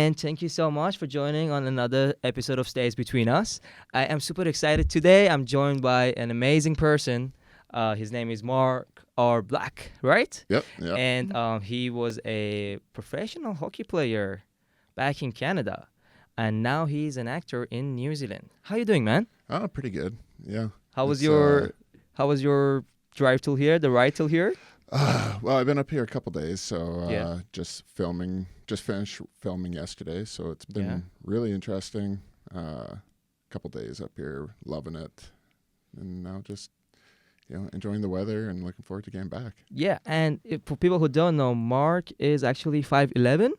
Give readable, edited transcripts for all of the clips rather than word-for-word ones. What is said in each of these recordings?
And thank you so much for joining on another episode of Stays Between Us. I am super excited today. I'm joined by an amazing person. His name is Mark or Black, right? Yep. And he was a professional hockey player back in Canada. And now he's an actor in New Zealand. How you doing, man? Oh, pretty good. Yeah. How was your drive till here, the ride till here? Well, I've been up here a couple days, so Yeah. just finished filming yesterday, so it's been Yeah. really interesting. Couple days up here, loving it, and now just enjoying the weather and looking forward to getting back. Yeah, and for people who don't know, Mark is actually 5'11".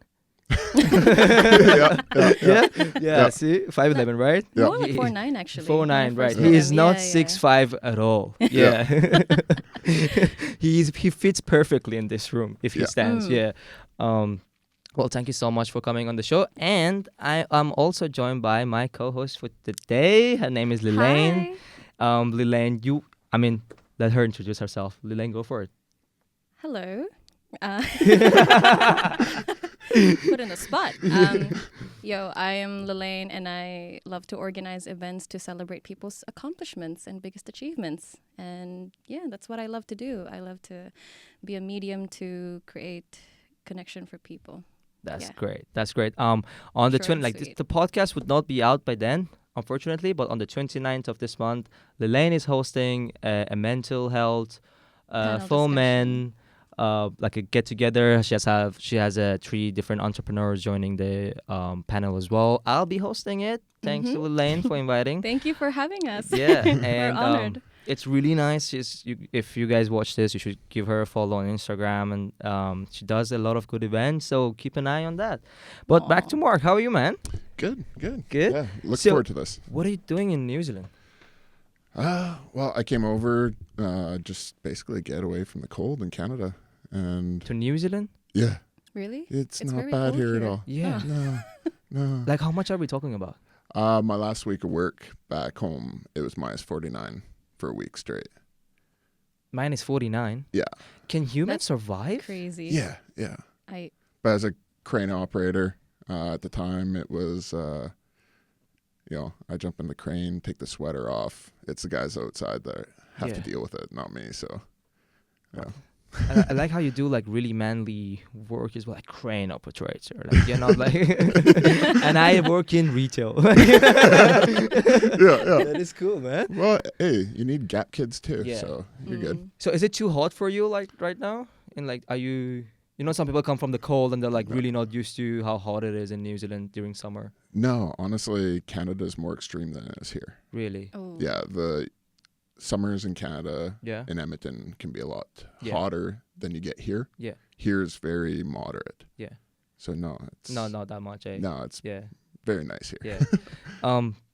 Yeah. See, 5'11", right? Yeah. More like 4'9", actually. 4'9", right? Yeah. He is not Yeah. 6'5" at all. Yeah, he fits perfectly in this room if he Yeah. stands. Yeah. Well, thank you so much for coming on the show, and I am also joined by my co-host for today. Her name is Lilane. Hi. Lilane, let her introduce herself. Lilane, go for it. Hello. Put in the spot. I am Lilane, and I love to organize events to celebrate people's accomplishments and biggest achievements. And yeah, that's what I love to do. I love to be a medium to create connection for people. That's Yeah. great. That's great. On the Short and the sweet. podcast would not be out by then, unfortunately. But on the 29th of this month, Lilane is hosting a mental health Panel for discussion. men, like a get together. She has 3 different entrepreneurs joining the panel as well. I'll be hosting it. Thanks to Lilane for inviting. Thank you for having us. Yeah, We're and honored. it's really nice. If you guys watch this, you should give her a follow on Instagram, and she does a lot of good events. So keep an eye on that. But back Aw. to Mark. How are you, man? Good. Good? Yeah. Look So- forward to this. What are you doing in New Zealand? Well, I came over just basically get away from the cold in Canada, and To New Zealand? yeah, Really? it's not very bad cold here at here. all. Yeah. No. Like, how much are we talking about? My last week of work back home, it was minus 49 for a week straight. Mine is 49. Yeah. Can humans That's survive? Crazy. Yeah. But as a crane operator, at the time, it was, I jump in the crane, take the sweater off. It's the guys outside that have to Yeah. deal with it, not me. So, yeah. I like how you do like really manly work as well, like crane operator. Like you're not like, and I work in retail. Yeah. That is cool, man. Well, hey, you need gap kids too, Yeah. so you're good. So is it too hot for you like right now? And like, are you? You know, some people come from the cold and they're like really not used to how hot it is in New Zealand during summer. No, honestly, Canada's more extreme than it is here. Really? Oh. Yeah, the summers in Canada Yeah. in Edmonton can be a lot Yeah. hotter than you get here. Yeah. Here's very moderate. Yeah. So no, it's No, not that much. Eh? no, it's Yeah. very nice here. Yeah.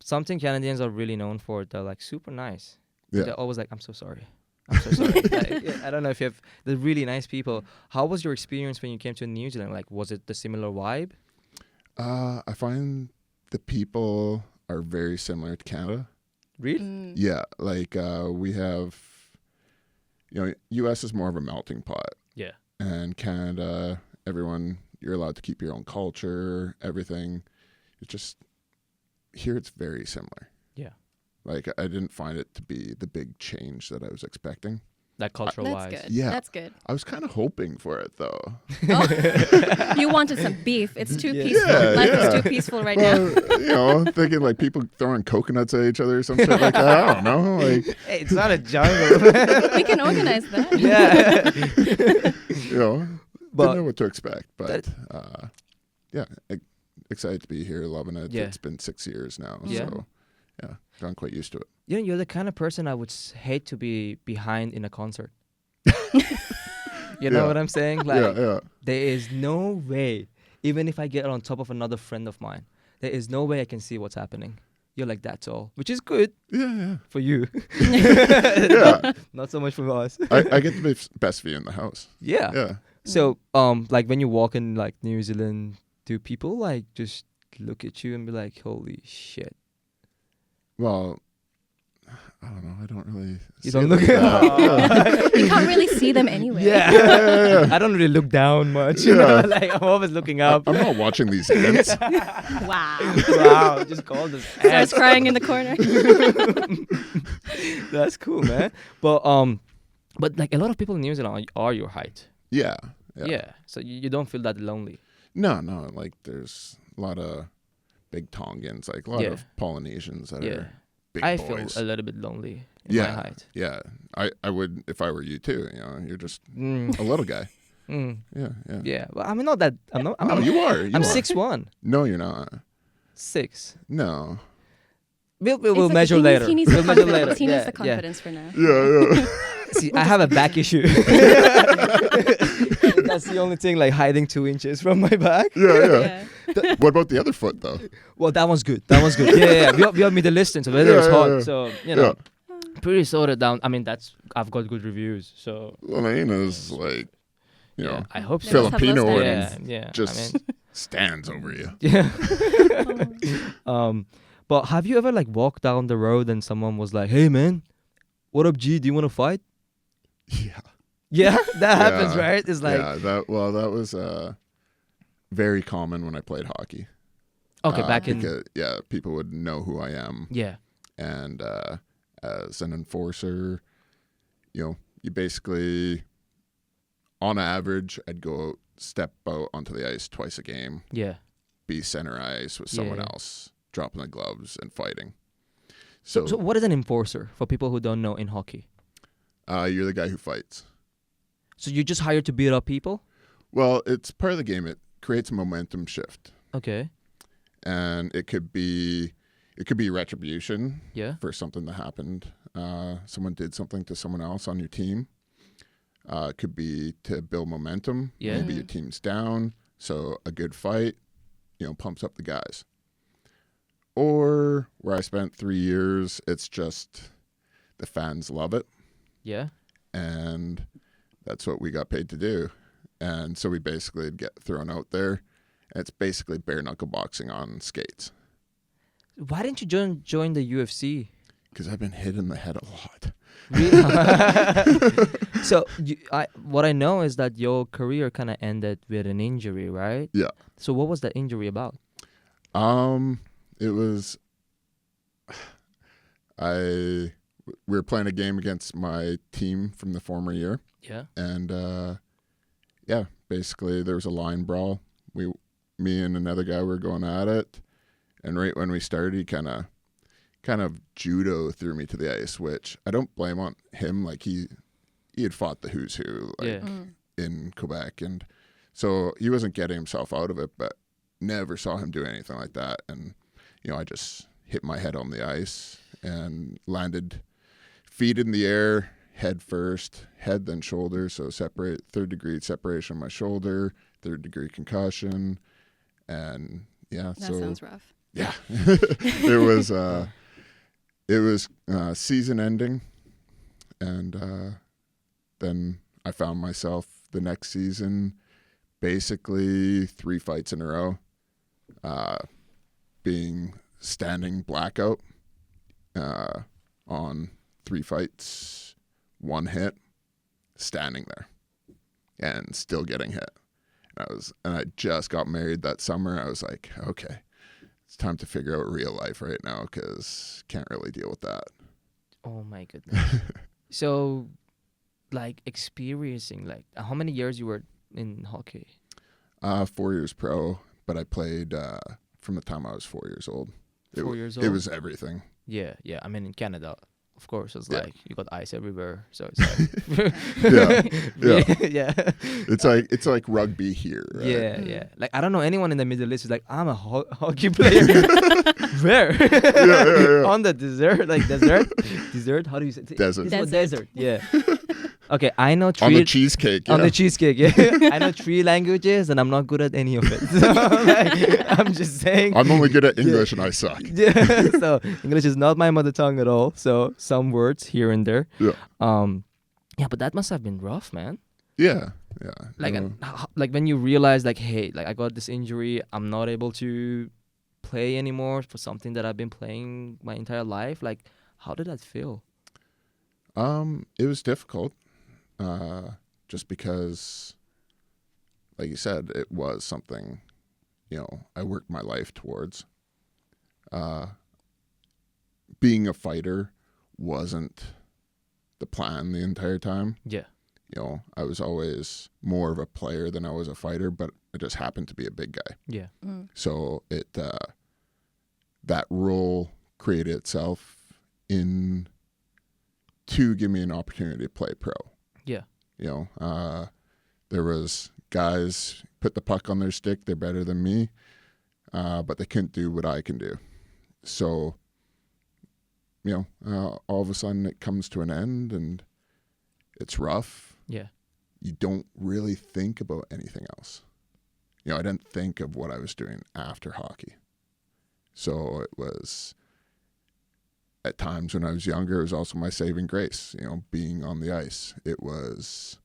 Something Canadians are really known for. They're like super nice. Yeah. They're always like, I'm so sorry. I'm so sorry. I don't know if you have. They're really nice people. How was your experience when you came to New Zealand? Like, was it the similar vibe? I find the people are very similar to Canada. Really? Mm. Yeah, like we have, U.S. is more of a melting pot, Yeah. and Canada, everyone, you're allowed to keep your own culture, everything. It's just here, it's very similar. Yeah. Like I didn't find it to be the big change that I was expecting. Like cultural That's wise. good. Yeah. That's good. I was kind of hoping for it though. Oh, you wanted some beef. It's too Yeah. peaceful. Yeah, Life yeah. is too peaceful right now. Well, thinking like people throwing coconuts at each other or some shit like that. I don't know. Like, Hey, it's not a jungle. We can organize that. Yeah. didn't know what to expect. But that- excited to be here, loving it. Yeah. It's been 6 years now. Yeah. So, yeah, gotten quite used to it. You're the kind of person I would hate to be behind in a concert. You know Yeah. what I'm saying? Like, Yeah. there is no way, even if I get on top of another friend of mine, there is no way I can see what's happening. You're like, that's all, which is good Yeah. for you. Yeah. Not so much for us. I get the best view in the house. Yeah. Yeah. So, like when you walk in like New Zealand, do people like just look at you and be like, holy shit? Well, I don't know. I don't really. You see don't it look. like that. You can't really see them anyway. Yeah. I don't really look down much. You know? Yeah. Like I'm always looking up. I'm not watching these ants. Wow. Wow, just called us. Starts crying in the corner. That's cool, man. But like a lot of people in New Zealand are your height. Yeah. Yeah. So you don't feel that lonely. No. Like there's a lot of big Tongans, like a lot Yeah. of Polynesians that Yeah. are big I boys. feel a little bit lonely in Yeah. my height. Yeah. I would if I were you too. You know, you're just Mm. a little guy. Mm. Yeah. Yeah. Well, I'm not that. I'm not. No, you are. I'm are. 6'1". No, you're not. 6. No. We'll It's measure he later. Needs, he We'll needs the measure confidence. later. He needs Yeah, the confidence for now. Yeah. See, I have a back issue. That's the only thing, like hiding 2 inches from my back. Yeah. What about the other foot though? Well, that one's good. Yeah. We are Middle Eastern, so weather is Yeah, hot. yeah. So you know, pretty sorted down. I mean, I've got good reviews. So Lelena's like, you know, I hope They so. must have low Filipino Yeah, standards. yeah. just I mean, stands over you. yeah. But have you ever like walked down the road and someone was like, "Hey, man, what up, G? Do you want to fight?" Yeah. Yeah, that happens, Yeah. right? It's like, Yeah, that was very common when I played hockey. okay, back in, because, people would know who I am, yeah, and as an enforcer, you know, you basically, on average, I'd go step out onto the ice twice a game, yeah. be center ice with someone Yeah. else, dropping the gloves and fighting. So what is an enforcer for people who don't know in hockey? You're the guy who fights. So you're just hired to beat up people? Well, it's part of the game. It creates a momentum shift, Okay. and it could be retribution Yeah. for something that happened. Someone did something to someone else on your team. It could be to build momentum. Yeah. Maybe your team's down, so a good fight, pumps up the guys. Or where I spent 3 years, it's just the fans love it, Yeah. and that's what we got paid to do. And so we basically get thrown out there. And it's basically bare knuckle boxing on skates. Why didn't you join the UFC? Because I've been hit in the head a lot. So what I know is that your career kind of ended with an injury, right? Yeah. So what was that injury about? It was we were playing a game against my team from the former year, Yeah. and basically there was a line brawl. Me and another guy were going at it, and right when we started, he kind of judo threw me to the ice, which I don't blame on him. Like he had fought the who's who, like, Yeah. in Quebec, and so he wasn't getting himself out of it, but never saw him do anything like that. And I just hit my head on the ice and landed feet in the air, head first, head then shoulder, so third degree separation of my shoulder, third degree concussion, and That sounds rough. yeah, it was season ending, and then I found myself the next season basically 3 fights in a row, being standing blackout on 3 fights, 1 hit, standing there, and still getting hit. And I just got married that summer. I was like, okay, it's time to figure out real life right now because can't really deal with that. Oh my goodness. So, like experiencing, like how many years you were in hockey? 4 years pro, but I played from the time I was 4 years old. 4 years old? It was everything. Yeah. I mean, in Canada, of course, it's Yeah. like you got ice everywhere. So it's like, Yeah. yeah. It's like rugby here, right? Yeah. Like I don't know anyone in the Middle East who's like, I'm a hockey player. Where? Yeah. On the desert, like desert. How do you say? Desert. It's desert. Yeah. Okay, I know On the three. cheesecake, On yeah. the cheesecake, yeah. I know 3 languages, and I'm not good at any of it. So, like, I'm just saying. I'm only good at English and I suck. Yeah. So English is not my mother tongue at all. So some words here and there. Yeah. Yeah, but that must have been rough, man. Yeah. Like, No. like when you realize, like, hey, like I got this injury, I'm not able to play anymore for something that I've been playing my entire life. Like, How did that feel? It was difficult, just because, like you said, it was something, I worked my life towards. Being a fighter wasn't the plan the entire time. Yeah. I was always more of a player than I was a fighter, but I just happened to be a big guy. Yeah. So that role created itself to give me an opportunity to play pro. Yeah. There was guys put the puck on their stick, they're better than me, but they couldn't do what I can do. So, all of a sudden it comes to an end and it's rough. Yeah. You don't really think about anything else. I didn't think of what I was doing after hockey. So it was, at times when I was younger, it was also my saving grace, being on the ice. It was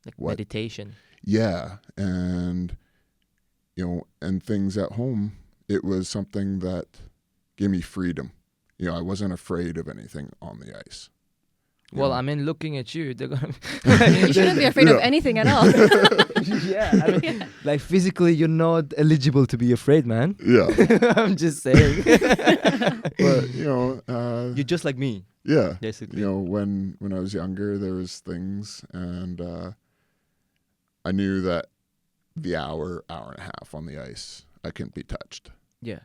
like meditation. Yeah. And, and things at home, it was something that gave me freedom. I wasn't afraid of anything on the ice. Well, I mean, looking at you, they're gonna. You shouldn't be afraid of anything at all. Yeah, I mean, like physically, you're not eligible to be afraid, man. Yeah. I'm just saying. But you're just like me. Yeah. Basically. When I was younger, there was things, and I knew that the hour and a half on the ice, I couldn't be touched. Yeah.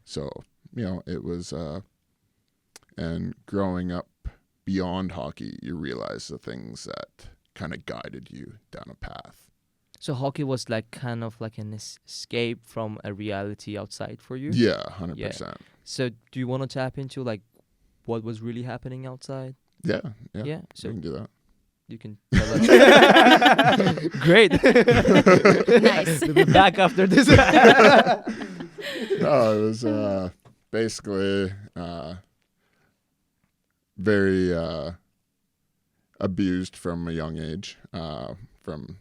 So it was, and growing up beyond hockey, you realize the things that kind of guided you down a path. So hockey was like kind of like an escape from a reality outside for you? Yeah, 100%. Yeah. So do you want to tap into like what was really happening outside? Yeah. Yeah. So we can do that. you can tell us. Great. Nice. We'll be back after this. It was basically very abused from a young age, from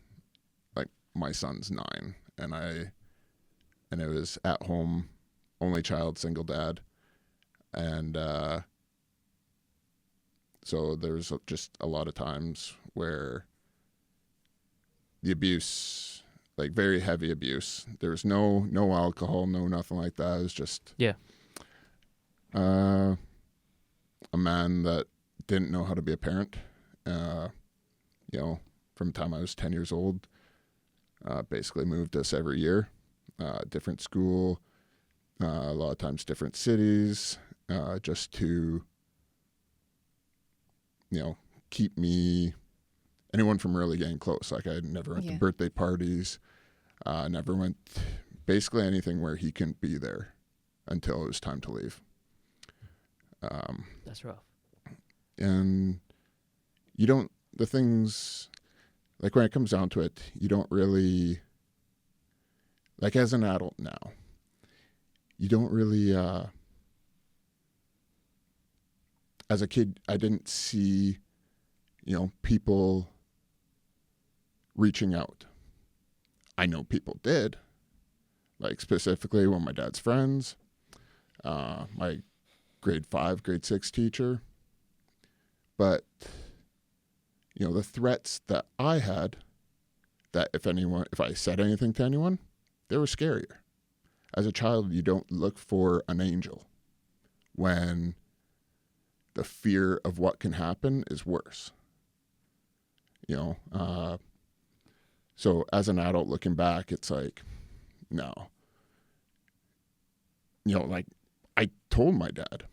like my son's 9, and it was at home, only child, single dad, and so there was just a lot of times where the abuse, like very heavy abuse, there was no alcohol, no nothing like that. It was just a man that didn't know how to be a parent. From the time I was 10 years old, basically moved us every year, different school, a lot of times different cities, just to, keep me, anyone from really getting close. Like I never went to birthday parties, never went, basically anything where he couldn't be there until it was time to leave. That's rough. And the things, like when it comes down to it, you don't really, like as an adult now, you don't really, as a kid, I didn't see, people reaching out. I know people did, like specifically one of my dad's friends, my grade 5, grade 6 teacher. But, the threats that I had, that if I said anything to anyone, they were scarier. As a child, you don't look for an angel when the fear of what can happen is worse. So as an adult looking back, it's like, no. Like I told my dad,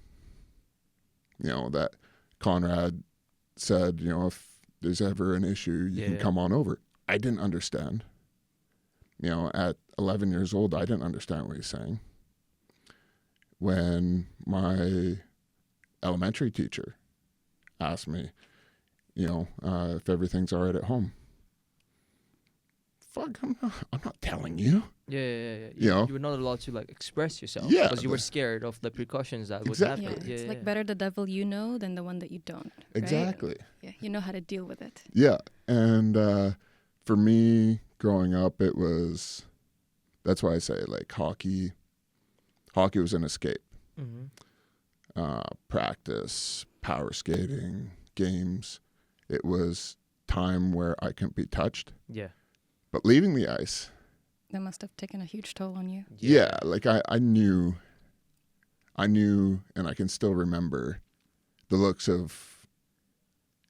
that Conrad said, if there's ever an issue, you can come on over. I didn't understand. At 11 years old, I didn't understand what he's saying. When my elementary teacher asked me, if everything's all right at home. Fuck, I'm not telling you. Yeah. You were not allowed to like express yourself. Yeah, because you were scared of the precautions that Exactly. would happen. It's like better the devil you know than the one that you don't. Exactly. Right? Yeah, you know how to deal with it. Yeah, and for me, growing up, that's why I say like hockey was an escape. Mm-hmm. Practice, power skating, games. It was time where I couldn't be touched. Yeah. But leaving the ice, That must have taken a huge toll on you. yeah, like I knew, and I can still remember the looks of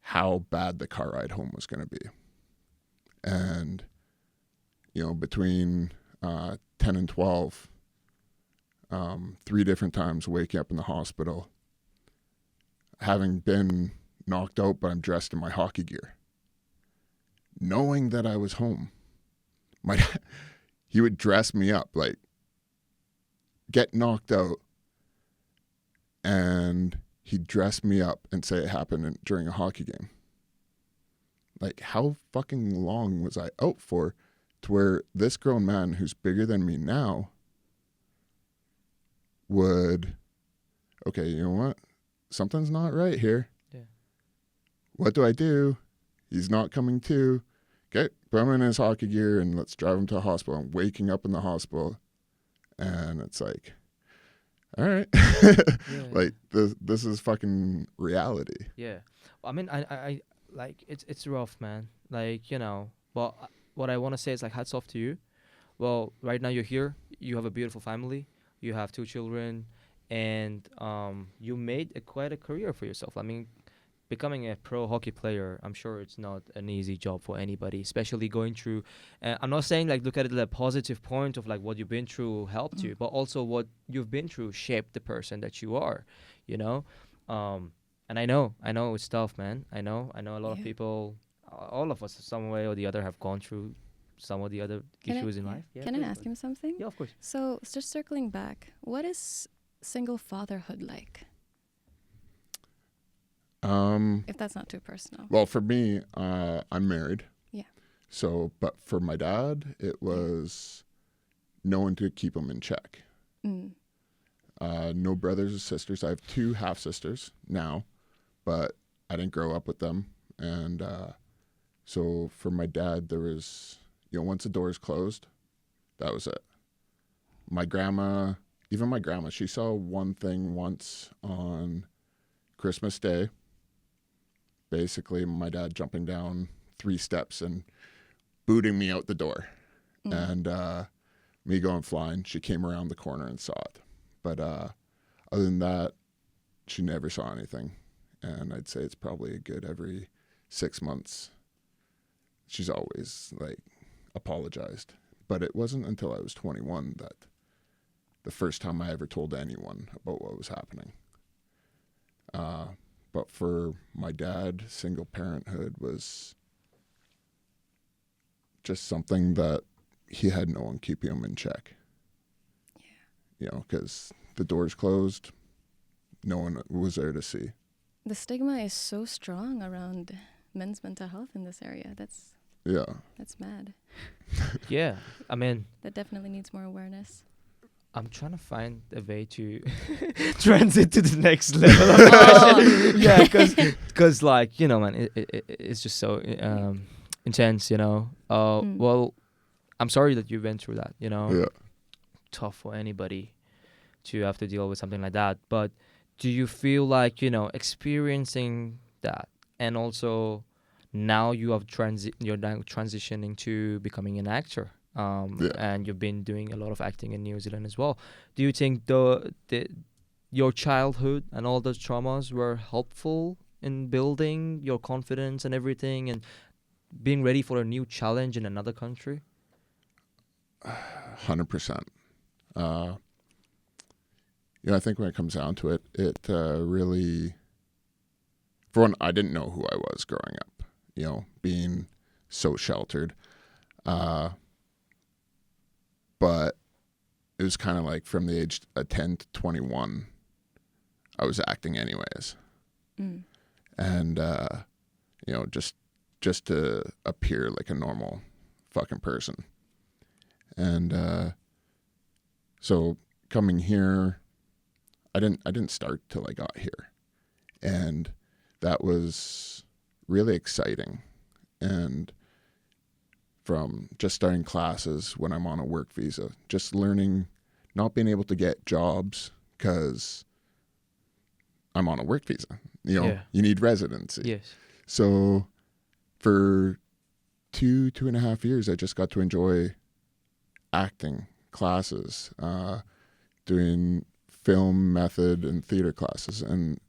how bad the car ride home was going to be. And, between 10 and 12, 3 different times waking up in the hospital, having been knocked out, but I'm dressed in my hockey gear, knowing that I was home. He would dress me up, like, get knocked out, and he'd dress me up and say it happened during a hockey game. Like, how fucking long was I out for to where this grown man who's bigger than me now would, okay, you know what? Something's not right here. Yeah. What do I do? He's not coming to. Okay, put him in his hockey gear and let's drive him to a hospital. I'm waking up in the hospital, and it's like, all right, like this is fucking reality. Yeah. I mean, I like it's rough, man. Like, but what I want to say is like hats off to you. Well, right now you're here. You have a beautiful family. You have 2 children, and you made quite a career for yourself. I mean, becoming a pro hockey player, I'm sure it's not an easy job for anybody, especially going through. I'm not saying like look at it the positive point of like what you've been through helped you, but also what you've been through shaped the person that you are, And I know it's tough, man. I know a lot of people, all of us, some way or the other, have gone through some of the other issues in life. Yeah, Can I ask him something? Yeah, of course. So, just circling back, what is single fatherhood like? If that's not too personal. Well, for me, I'm married. Yeah. So, but for my dad, it was no one to keep him in check. No brothers or sisters. I have 2 half sisters now, but I didn't grow up with them. And so for my dad, there was, once the doors closed, that was it. My grandma, she saw one thing once on Christmas Day. Basically, my dad jumping down 3 steps and booting me out the door. And me going flying. She came around the corner and saw it. But other than that, she never saw anything. And I'd say it's probably a good every 6 months. She's always, like, apologized. But it wasn't until I was 21 that the first time I ever told anyone about what was happening. But for my dad, single parenthood was just something that he had no one keeping him in check. Yeah. Because the doors closed, no one was there to see. The stigma is so strong around men's mental health in this area. That's mad. Yeah, I mean, that definitely needs more awareness. I'm trying to find a way to transit to the next level of question. Yeah, because like, man, it's just so intense, Well, I'm sorry that you went through that, Yeah. Tough for anybody to have to deal with something like that. But do you feel like, experiencing that, and also now you have you're now transitioning to becoming an actor? And you've been doing a lot of acting in New Zealand as well. Do you think your childhood and all those traumas were helpful in building your confidence and everything, and being ready for a new challenge in another country? 100%. I think when it comes down to it, it really, for one, I didn't know who I was growing up, being so sheltered. But it was kind of like from the age of 10 to 21, I was acting anyways. And, just to appear like a normal fucking person. And so coming here, I didn't start till I got here. And that was really exciting. And from just starting classes when I'm on a work visa, just learning, not being able to get jobs because I'm on a work visa. You know, Yeah. you need residency. Yes. So for 2.5 years, I just got to enjoy acting classes, doing film method and theater classes. And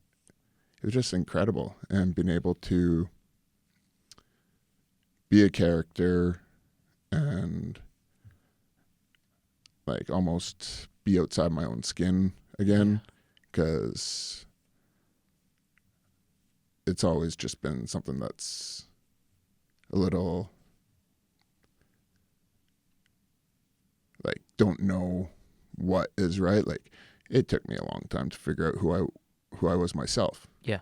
it was just incredible. And being able to be a character and like almost be outside my own skin again, because it's always just been something that's a little like don't know what is right. Like it took me a long time to figure out who I was myself. Yeah.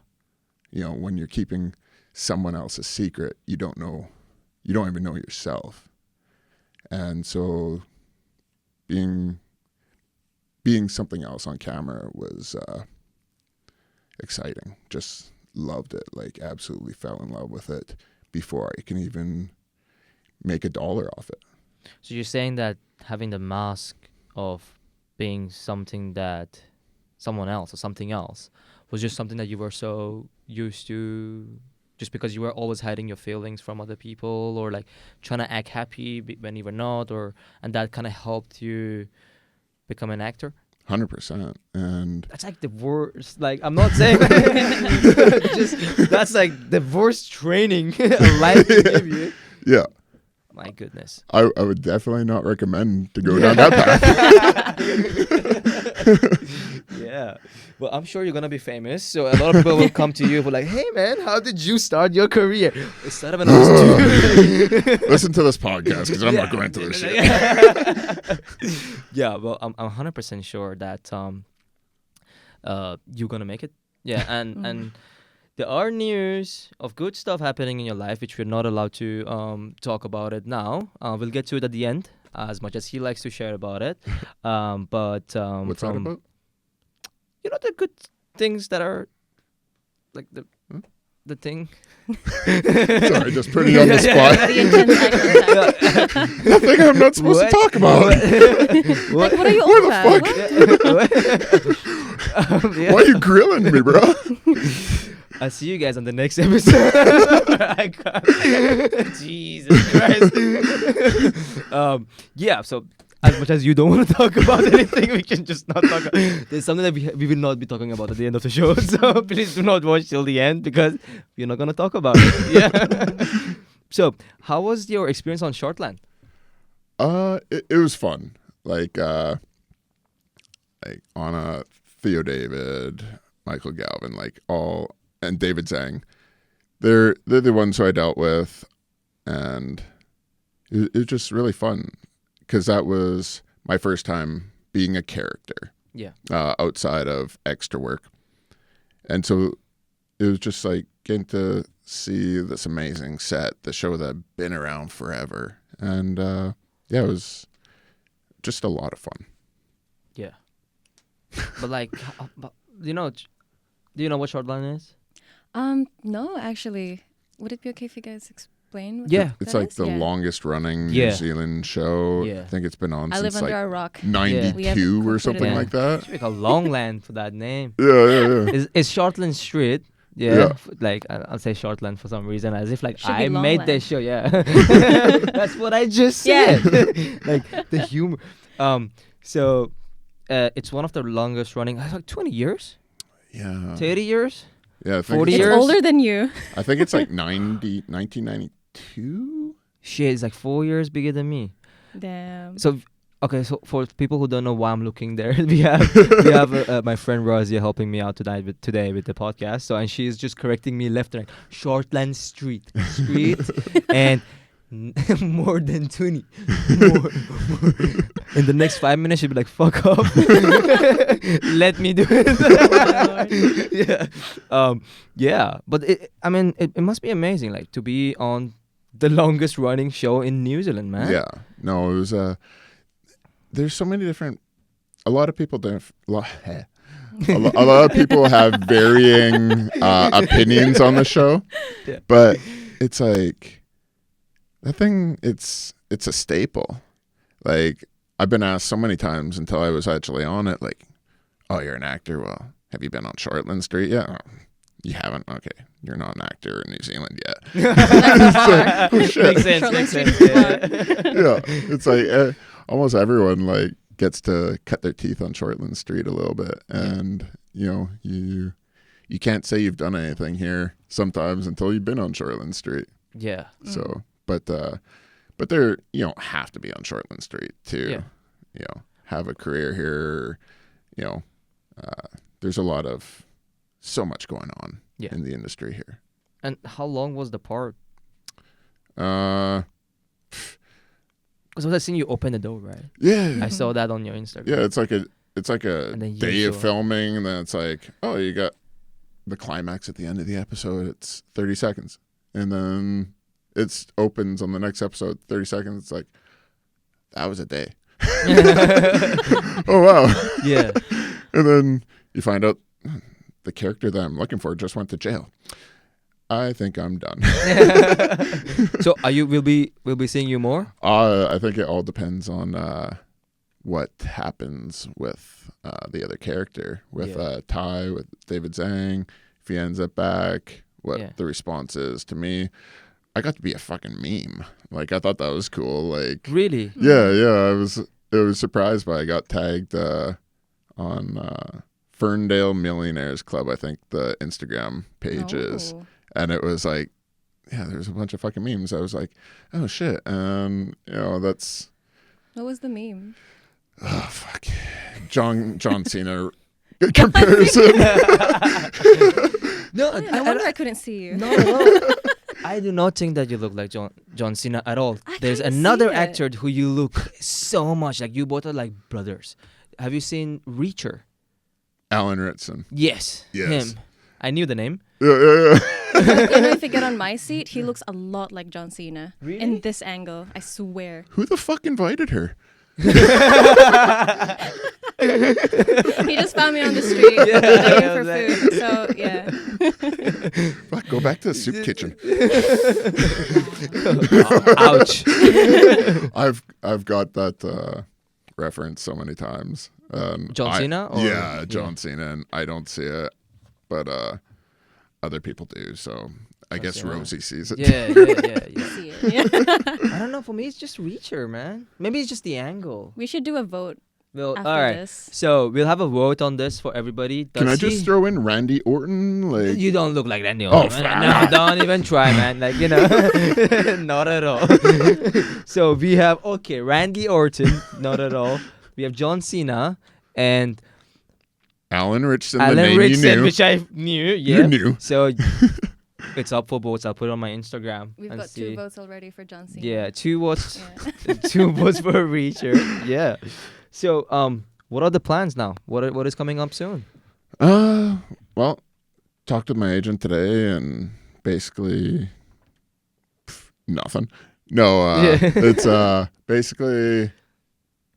You know, when you're keeping someone else's secret, you don't even know yourself. And so being something else on camera was exciting. Just loved it, like absolutely fell in love with it before I can even make $1 off it. So you're saying that having the mask of being something that someone else or something else was just something that you were so used to, just because you were always hiding your feelings from other people, or like trying to act happy when you were not, and that kind of helped you become an actor? 100%. And That's like the worst. Like, I'm not saying just that's like the worst training life can give you. yeah, My goodness. I would definitely not recommend to go down that path. Yeah. Well, I'm sure you're gonna be famous, so a lot of people will come to you for like, "Hey, man, how did you start your career?" It started when I was 2. Listen to this podcast because I'm not going into this shit. Yeah. Well, I'm 100% sure that you're gonna make it. Yeah, and there are news of good stuff happening in your life, which we're not allowed to talk about it now. We'll get to it at the end, as much as he likes to share about it. But What's that about? You know, the good things that are like the thing. Sorry, just putting you on the spot. The intense eye contact. Nothing I'm not supposed to talk about. Like, what are you Where on the about? fuck? Why are you grilling me, bro? I'll see you guys on the next episode. I can't. Jesus Christ. Yeah, so as much as you don't want to talk about anything, we can just not talk. There's something that we will not be talking about at the end of the show. So please do not watch till the end, because we're not going to talk about it. Yeah. So how was your experience on Shortland? It was fun. Like Anna, Theo David, Michael Galvin, and David Zhang. They're the ones who I dealt with, and it was just really fun because that was my first time being a character. Yeah. Outside of extra work, and so it was just like getting to see this amazing set, the show that had been around forever, and yeah, it was just a lot of fun. Yeah. But like, do you know what Shortland is? No, actually. Would it be okay if you guys explain what Yeah. It's that like is? the Yeah. longest running Yeah. New Zealand show. Yeah. I think it's been on I live since under like a rock. 92 We or have something completed like it. that. It's like a long land for that name. Yeah. It's Shortland Street. Yeah. Yeah. Like I'll say Shortland for some reason, as if like Should be I made that Longland. show. Yeah. That's what I just said. Like the humor. So it's one of the longest running. Like 20 years, Yeah. 30 years. Yeah, I think 40 It's years? older than you. I think it's like 1992. Shit, it's like 4 years bigger than me. Damn. So okay, so for people who don't know why I'm looking there, we have my friend Razia helping me out today with the podcast. So, and she's just correcting me left and right. Shortland Street, and more than 20. More. In the next 5 minutes, she'll be like, "Fuck off, let me do it." Yeah, yeah. But it must be amazing, like to be on the longest running show in New Zealand, man. Yeah. No, it was there's so many different. A lot of people don't. A lot of people have varying opinions on the show, Yeah. but it's like that thing. It's a staple. Like I've been asked so many times until I was actually on it. Like, oh, you're an actor. Well, have you been on Shortland Street yet? Oh, you haven't? Okay. You're not an actor in New Zealand yet. Makes sense. Shortland Makes Street sense. is Yeah. Yeah. It's like almost everyone like gets to cut their teeth on Shortland Street a little bit. And, you know, you can't say you've done anything here sometimes until you've been on Shortland Street. Yeah. So, but they're, you don't have to be on Shortland Street to, you know, have a career here. You know, there's so much going on in the industry here. And how long was the part? Uh, Because I was seeing you open the door, right? yeah. I saw that on your Instagram. Yeah, it's like a And then you day of show up. filming, and then it's like, oh, you got the climax at the end of the episode. It's 30 seconds, and then it opens on the next episode 30 seconds. It's like, that was a day. Oh wow. Yeah. And then you find out the character that I'm looking for just went to jail. I think I'm done. So we'll be seeing you more? I think it all depends on what happens with the other character, with Ty, with David Zhang. If he ends up back, what the response is to me. I got to be a fucking meme. Like, I thought that was cool. Like, Really? yeah. I was surprised by I got tagged on Ferndale Millionaires Club, I think the Instagram page is. And it was like, yeah, there's a bunch of fucking memes. I was like, oh shit. You know, that's. What was the meme? Oh fuck. John Cena comparison. No, No wonder I couldn't see you. no. I do not think that you look like John Cena at all. There's kinda another see it. actor who you look so much like. You both are like brothers. Have you seen Reacher? Alan Ritson. Yes. Yes. Him. I knew the name. Yeah. You know, if you get on my seat, he looks a lot like John Cena. Really? In this angle, I swear. Who the fuck invited her? He just found me on the street begging for food. So yeah. Fuck, go back to the soup kitchen. Ouch. I've got that reference so many times. John Cena? Or? Yeah, John Cena, and I don't see it, but other people do. So I guess Cena. Rosie sees it. Yeah. See it. Yeah. I don't know. For me, it's just Reacher, man. Maybe it's just the angle. We should do a vote Well, after all right. this. So we'll have a vote on this for everybody. Can I Does just he- throw in Randy Orton? Like, You don't look like Randy Oh, Orton. No, don't even try, man. Like, you know, not at all. So we have, Randy Orton, not at all. We have John Cena and Alan Ritchson, the Alan name Ritchson, you knew. which I knew. Yeah. You knew. So it's up for votes. I'll put it on my Instagram. We've and got see. 2 votes already for John Cena. Yeah, 2 votes. Yeah. 2 votes for Reacher. Yeah. So, what are the plans now? What is coming up soon? Well, talked with my agent today, and basically nothing. No, it's basically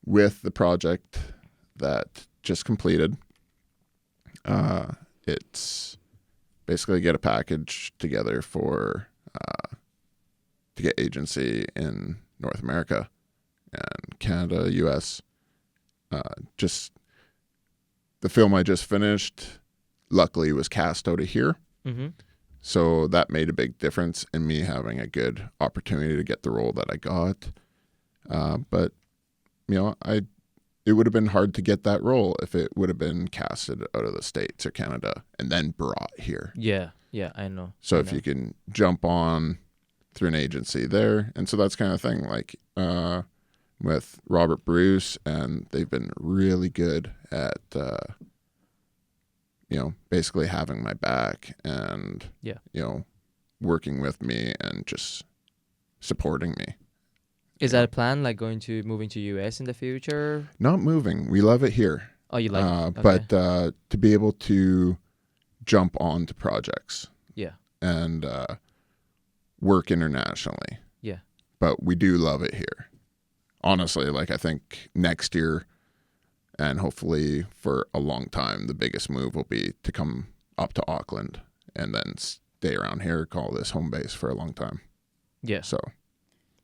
with the project that just completed. It's basically get a package together for to get agency in North America and Canada, US. Just the film I just finished, luckily, was cast out of here. Mm-hmm. So that made a big difference in me having a good opportunity to get the role that I got. But, you know, it would have been hard to get that role if it would have been casted out of the States or Canada and then brought here. Yeah, I know. So I if know. you can jump on through an agency there. And so that's kind of thing like with Robert Bruce, and they've been really good at, you know, basically having my back and, Yeah. you know, working with me and just supporting me. Is that a plan, like moving to US in the future? Not moving. We love it here. Oh, you like it? Okay. But to be able to jump onto projects. Yeah. And work internationally. Yeah. But we do love it here. Honestly, like I think next year and hopefully for a long time, the biggest move will be to come up to Auckland and then stay around here, call this home base for a long time. Yeah. So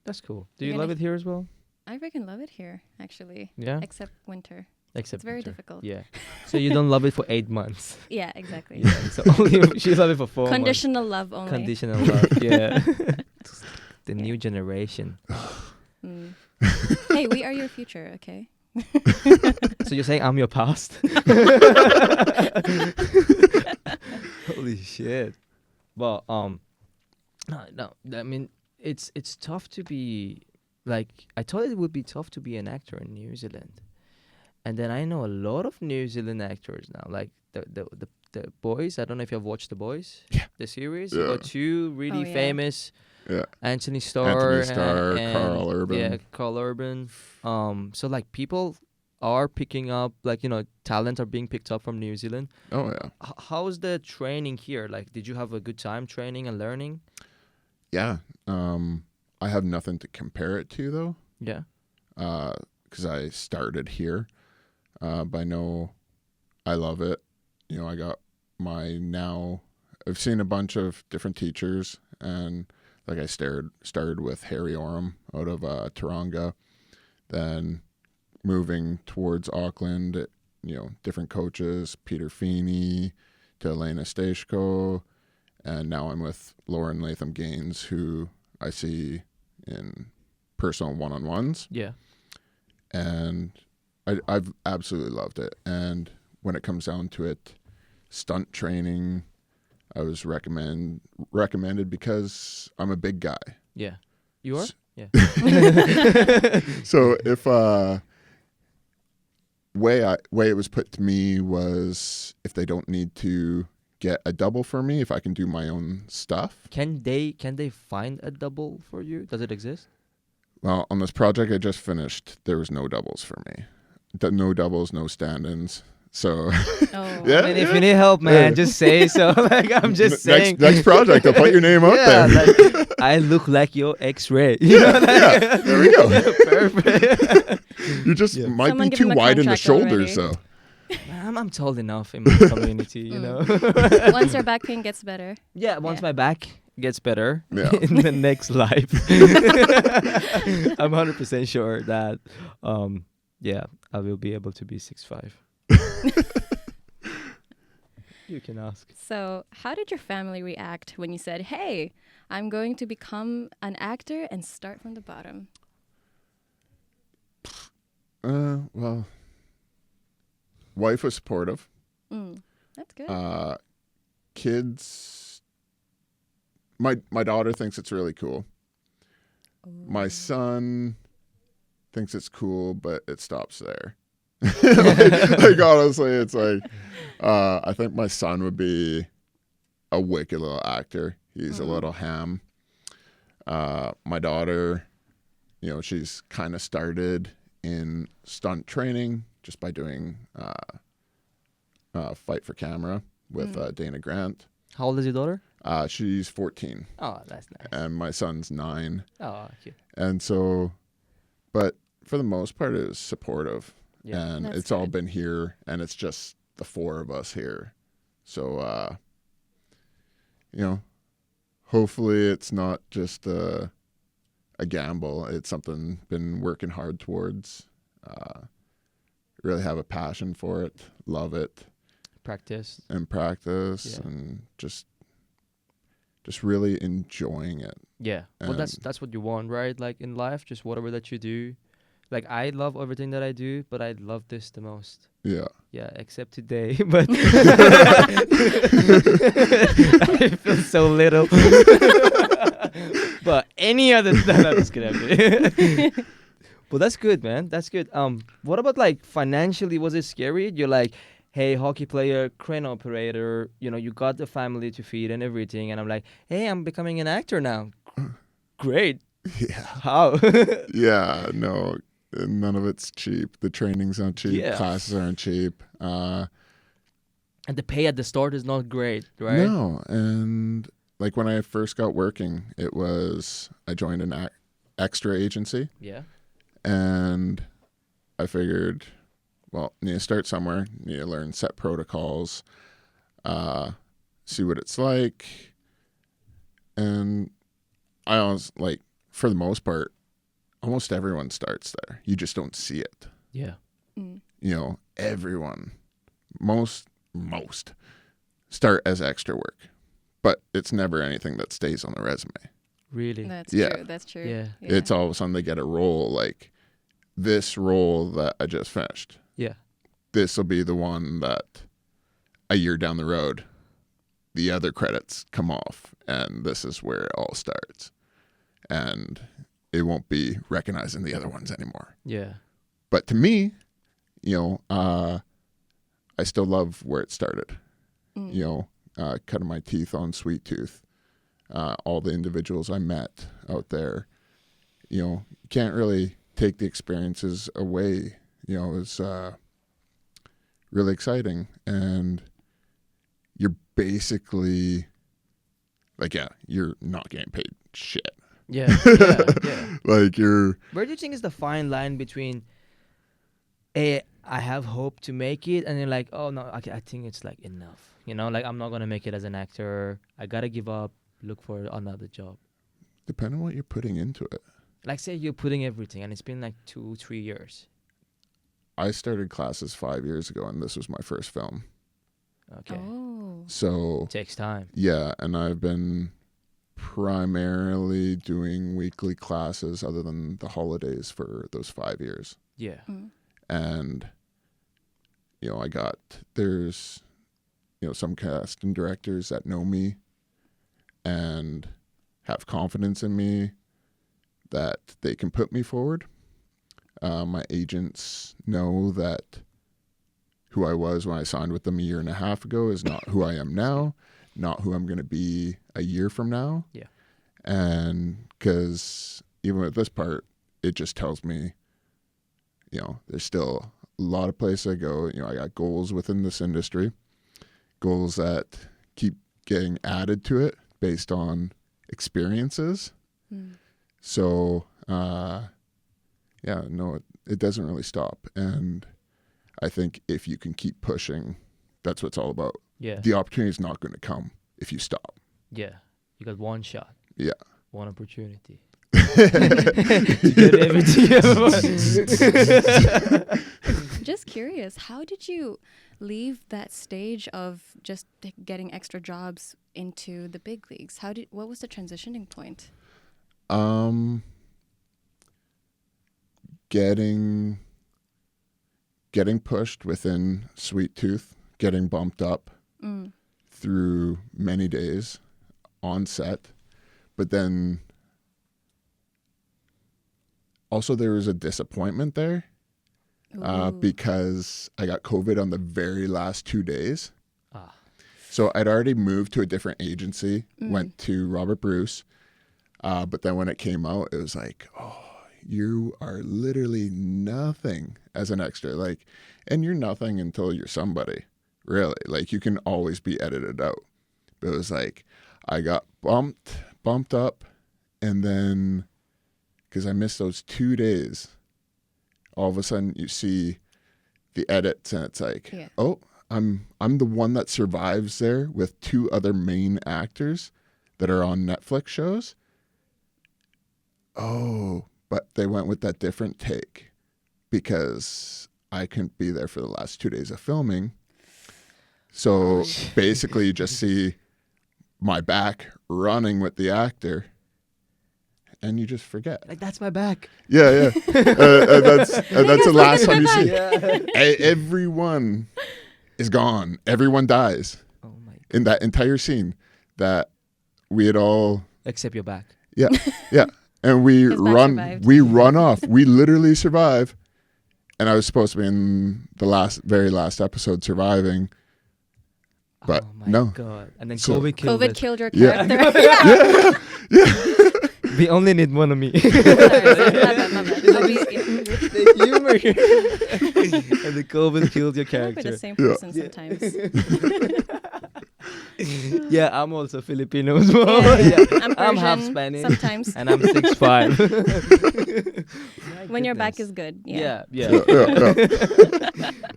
That's cool. Do you You're love gonna- it here as well? I freaking love it here, actually. Yeah. Except winter. Except It's very winter. difficult. Yeah. So you don't love it for 8 months. Yeah, exactly. Yeah. So only she love it for 4 months. Conditional love only. Conditional love. Yeah. The new generation. Mm. Hey, we are your future, okay? So you're saying I'm your past? Holy shit. Well, no. I mean, it's tough to be like. I thought it would be tough to be an actor in New Zealand, and then I know a lot of New Zealand actors now. Like the boys. I don't know if you've watched the boys. Yeah. The series. Yeah. You got two really yeah. famous. Yeah. Anthony Starr, and Carl Urban. Yeah, Carl Urban. So like people are picking up, like, talent are being picked up from New Zealand. Oh yeah. How's the training here? Like, did you have a good time training and learning? Yeah. I have nothing to compare it to though. Yeah. Because I started here. But I know I love it. I got I've seen a bunch of different teachers, and like I started with Harry Oram out of Taronga, then moving towards Auckland, different coaches, Peter Feeney to Elena Stashko, and now I'm with Lauren Latham Gaines, who I see in personal one-on-ones. Yeah. And I've absolutely loved it. And when it comes down to it, stunt training, I was recommended because I'm a big guy. Yeah. You are? Yeah. So if way it was put to me was, if they don't need to get a double for me, if I can do my own stuff. Can they find a double for you? Does it exist? Well, on this project I just finished, there was no doubles for me. No doubles, no stand-ins. So Oh. yeah, I mean, if you need help, man, just say so. Like, I'm just saying. Next project, I'll put your name out Yeah, there. like, I look like your X-ray. You know, like, Yeah, there we go. Perfect. You just Yeah. might Someone be give him too a wide in the contract already. shoulders, so. I'm tall enough in my community, you know. Once your back pain gets better. Yeah, once Yeah. my back gets better Yeah. in the next life, I'm 100% sure that, I will be able to be 6'5". You can ask. So, how did your family react when you said, "Hey, I'm going to become an actor and start from the bottom"? Well, wife was supportive. That's good. Kids, my daughter thinks it's really cool. My son thinks it's cool, but it stops there. like honestly, it's like, I think my son would be a wicked little actor. He's a little ham. My daughter, she's kind of started in stunt training just by doing Fight for Camera with Dana Grant. How old is your daughter? She's 14. Oh, that's nice. And my son's 9. Oh, cute. And so, but for the most part, it was supportive. Yeah. And That's it's all good. been here, and it's just the 4 of us here. So, hopefully it's not just a gamble. It's something been working hard towards. Really have a passion for it, love it, Practice. and practice, Yeah. and just really enjoying it. Yeah. Well, that's what you want, right? Like in life, just whatever that you do. Like, I love everything that I do, but I love this the most. Yeah. Yeah, except today. But I feel so little. But any other time, I'm just kidding. But that's good, man. That's good. What about, like, financially? Was it scary? You're like, hey, hockey player, crane operator, you got the family to feed and everything. And I'm like, hey, I'm becoming an actor now. Great. Yeah. How? Yeah. No, none of it's cheap. The training's not cheap. Yeah. Classes aren't cheap. And the pay at the start is not great, right? No. And like when I first got working, I joined an extra agency, Yeah. and I figured, well, need to start somewhere, need to learn set protocols, see what it's like. And I was like, for the most part, almost everyone starts there. You just don't see it. Yeah. everyone, most start as extra work, but it's never anything that stays on the resume. Really? That's Yeah. true. That's true. Yeah. It's all of a sudden they get a role like this role that I just finished. Yeah. This will be the one that a year down the road, the other credits come off, and this is where it all starts. And it won't be recognizing the other ones anymore. Yeah. But to me, I still love where it started. Cutting my teeth on Sweet Tooth, all the individuals I met out there, you can't really take the experiences away. It was really exciting, and you're basically like, you're not getting paid shit. Yeah. Yeah. Like you're. Where do you think is the fine line between I have hope to make it, and then like, oh no, I think it's like enough. Like I'm not gonna make it as an actor. I gotta give up, look for another job. Depending on what you're putting into it. Like say you're putting everything, and it's been like 2-3 years. I started classes 5 years ago, and this was my first film. Okay. Oh. So It takes time. yeah, and I've been primarily doing weekly classes other than the holidays for those 5 years. Yeah. Mm. And there's some casting directors that know me and have confidence in me that they can put me forward. My agents know that who I was when I signed with them a year and a half ago is not who I am now, not who I'm going to be a year from now. Yeah. And because even with this part, it just tells me, there's still a lot of places I go. I got goals within this industry, goals that keep getting added to it based on experiences. Mm. So, it doesn't really stop. And I think if you can keep pushing, that's what it's all about. Yeah. The opportunity is not going to come if you stop. Yeah. You got one shot. Yeah. One opportunity. You get everything Just curious, how did you leave that stage of just getting extra jobs into the big leagues? What was the transitioning point? Getting pushed within Sweet Tooth, getting bumped up through many days on set, but then also there was a disappointment there because I got COVID on the very last 2 days. So I'd already moved to a different agency, went to Robert Bruce, but then when it came out, it was like, oh, you are literally nothing as an extra. Like, and you're nothing until you're somebody, really. Like, you can always be edited out. But it was like, I got bumped up, and then, because I missed those 2 days, all of a sudden you see the edits, and it's like, oh, I'm the one that survives there with 2 other main actors that are on Netflix shows. Oh, but they went with that different take because I couldn't be there for the last 2 days of filming. So basically you just see my back running with the actor and you just forget. Like, that's my back. Yeah. That's the last time you see it. Everyone is gone. Everyone dies. Oh my God. In that entire scene that we had all... Except your back. Yeah. And we run off. We literally survive. And I was supposed to be in the very last episode surviving. But oh my no. God. And then COVID killed your Yeah. character. Yeah. We only need one of me. My bad. The humor here. And the COVID killed your I hope we're character. the same person sometimes. Yeah, I'm also Filipino as well. I'm half Persian Spanish. sometimes. And I'm 6'5". When your back is good. Yeah. Yeah.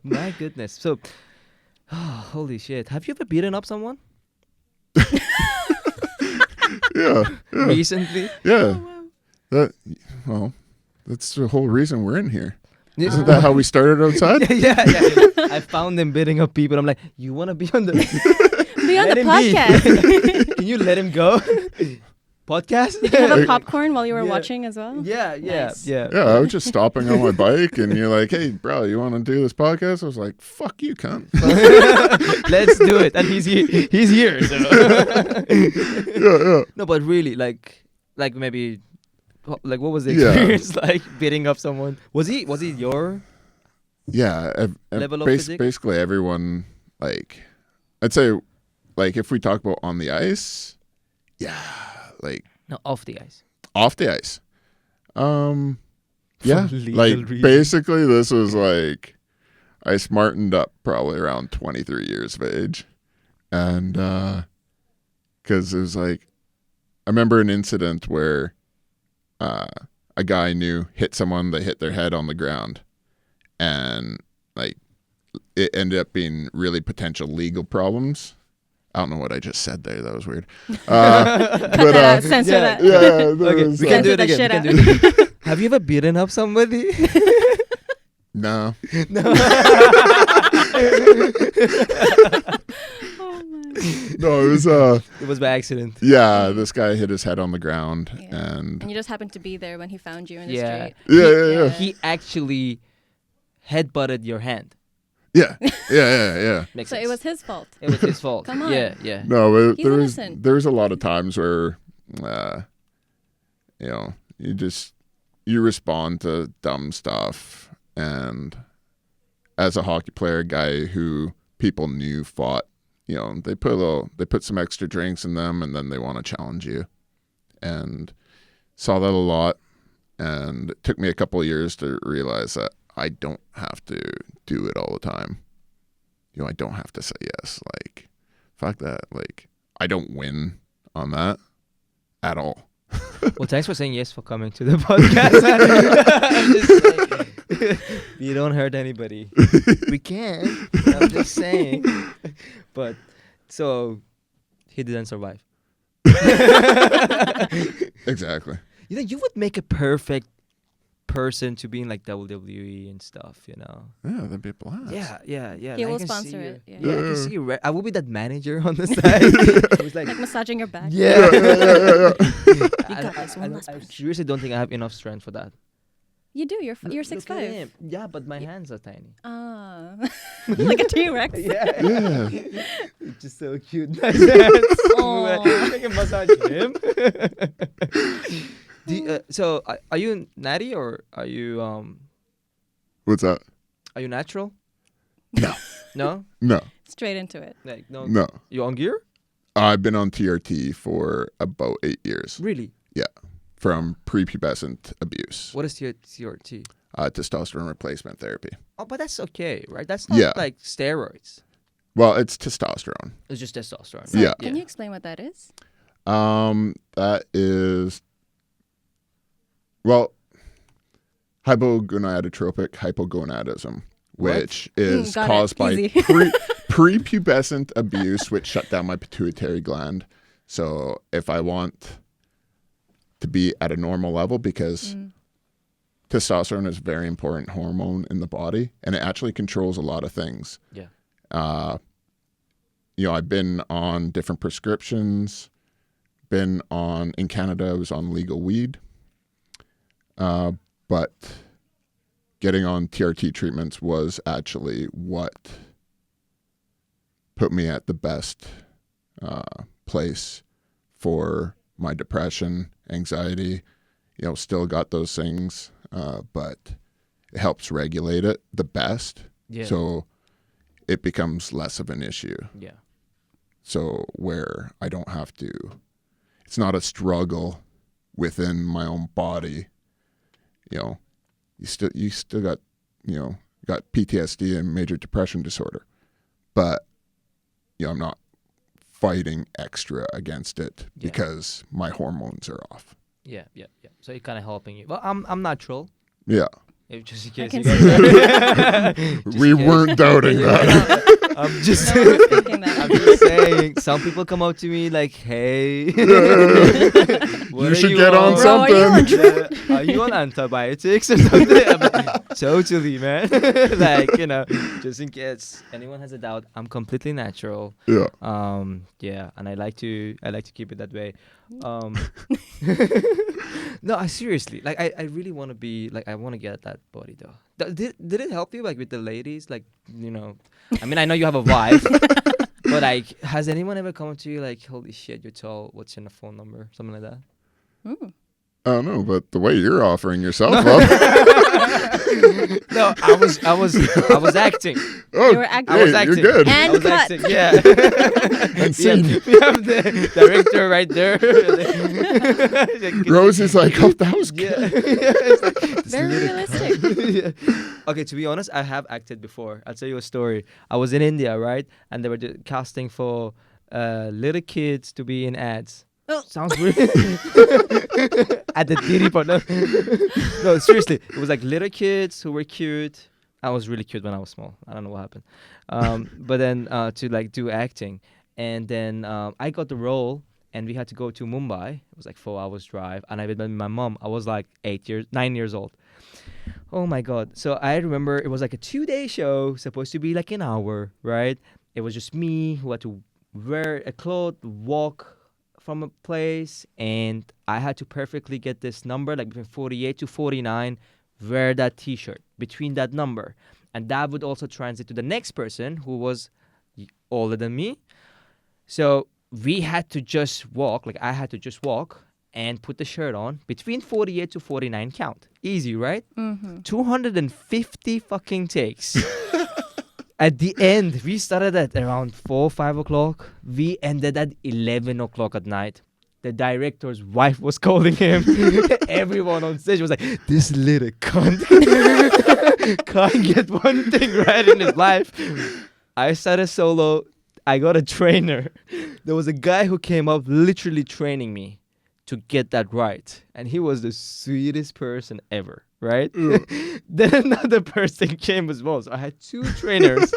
My goodness. So, holy shit. Have you ever beaten up someone? Yeah. Recently? Yeah. That's the whole reason we're in here. Isn't that how we started outside? yeah. I found him beating up people. I'm like, you want to be on the Be on Let the him be. podcast. Can you let him go? Podcast? Did you have a popcorn while you were Yeah. watching as well? Yeah. Nice. Yeah, I was just stopping on my bike, and you're like, "Hey, bro, you want to do this podcast?" I was like, "Fuck you, cunt." Let's do it. And he's here. He's here. So. Yeah. No, but really, like maybe, like, what was the Yeah. experience like beating up someone? Was he your? Yeah, Level of physique? basically everyone, like, I'd say, like, if we talk about on the ice, yeah, like No, off the ice. off the ice, yeah, legal like reasons. basically this was like I smartened up probably around 23 years of age, and because it was like I remember an incident where a guy I knew hit someone, they hit their head on the ground, and like it ended up being really potential legal problems. I don't know what I just said there. That was weird. Cut that out. Censor yeah. that. Yeah, there Okay, was, we can do it Censor that again. shit We can do it again. Have you ever beaten up somebody? no. Oh my. No, it was It was by accident. yeah, this guy hit his head on the ground, Yeah. and And you just happened to be there when he found you in the Yeah. street. yeah. He actually headbutted your hand. Yeah. Makes So sense. it was his fault. It was his fault. Come on. Yeah. No, but He's innocent. there was a lot of times where you respond to dumb stuff, and as a hockey player, a guy who people knew fought, they put some extra drinks in them, and then they want to challenge you, and saw that a lot, and it took me a couple of years to realize that I don't have to do it all the time. I don't have to say yes. Like, fuck that. Like, I don't win on that at all. Well, thanks for saying yes for coming to the podcast. I'm just saying. You don't hurt anybody. We can. I'm just saying. But so he didn't survive. Exactly. You think you would make a perfect person to be in like WWE and stuff, Yeah, that'd be a blast. Yeah. He I will can sponsor see it, you. yeah. Yeah, I Yeah. can see you. I will be that manager on the side. It was like, Like massaging your back. yeah. You got this one last I punch. seriously don't think I have enough strength for that. You do. You're Look at 6'5". him. Yeah, but my hands are tiny. Ah, like a T-Rex. Yeah. It's just so cute. Nice hands. Aw. I can massage him. So, are you natty or are you What's that? are you natural? No. No? No. Straight into it. Like no. No. You on gear? I've been on TRT for about 8 years Really? from prepubescent abuse, What is TRT? testosterone replacement therapy. Oh, but that's okay, right? That's not Yeah. like steroids. Well, it's testosterone. It's just testosterone. So Yeah. Can you explain what that is? That is, well, hypogonadotropic hypogonadism, What? which is Got it. caused by Easy. prepubescent abuse, which shut down my pituitary gland. So if I want to be at a normal level, because testosterone is a very important hormone in the body, and it actually controls a lot of things. Yeah. I've been on different prescriptions, in Canada, I was on legal weed. But getting on TRT treatments was actually what put me at the best place for my depression, anxiety. Still got those things, but it helps regulate it the best. Yeah. So it becomes less of an issue. Yeah. So where I don't have to, it's not a struggle within my own body. You still got, got PTSD and major depression disorder, but I'm not fighting extra against it because my hormones are off. Yeah. So it kind of helping you. Well, I'm natural. Yeah. Just in I case can you see guys We weren't doubting that. I'm just No one was thinking that. I'm just saying, some people come up to me like, "Hey, what You are should get on Bro, are you on something. Are you on antibiotics or something?" I'm like, totally, man. Like, just in case anyone has a doubt, I'm completely natural. Yeah. Yeah, and I like to keep it that way. Um, no, I seriously, like, I really want to be like, I want to get that body though. Did it help you like with the ladies, like, I mean, I know you have a wife, but like, has anyone ever come up to you like, holy shit, you're tall, what's in the phone number, something like that? Mm. I don't know, but the way you're offering yourself up. No, I was acting. Oh, You were acting. I was hey, acting. you're good. And I was cut. acting, yeah. And scene. We have the director right there. Rose is like, oh, that was Yeah. good. It's like, this Very little realistic. cunt. Yeah. Okay, to be honest, I have acted before. I'll tell you a story. I was in India, right? And they were casting for little kids to be in ads. Oh. Sounds weird. At the Diddy part. No. No, seriously. It was like little kids who were cute. I was really cute when I was small. I don't know what happened. But then to like do acting. And then I got the role and we had to go to Mumbai. It was like 4 hours drive. And I went with my mom. I was like 9 years old. Oh my God. So I remember it was like a 2-day show, supposed to be like an hour, right? It was just me who had to wear a cloth, walk from a place, and I had to perfectly get this number, like between 48 to 49, wear that t-shirt between that number. And that would also transit to the next person who was older than me. So we had to just walk, like I had to just walk and put the shirt on between 48 to 49 count. Easy, right? Mm-hmm. 250 fucking takes. At the end, we started at around 5 o'clock. We ended at 11 o'clock at night. The director's wife was calling him. Everyone on stage was like, this little cunt can't get one thing right in his life. I started solo. I got a trainer. There was a guy who came up literally training me to get that right. And he was the sweetest person ever, right? Then another person came as well. So I had 2 trainers.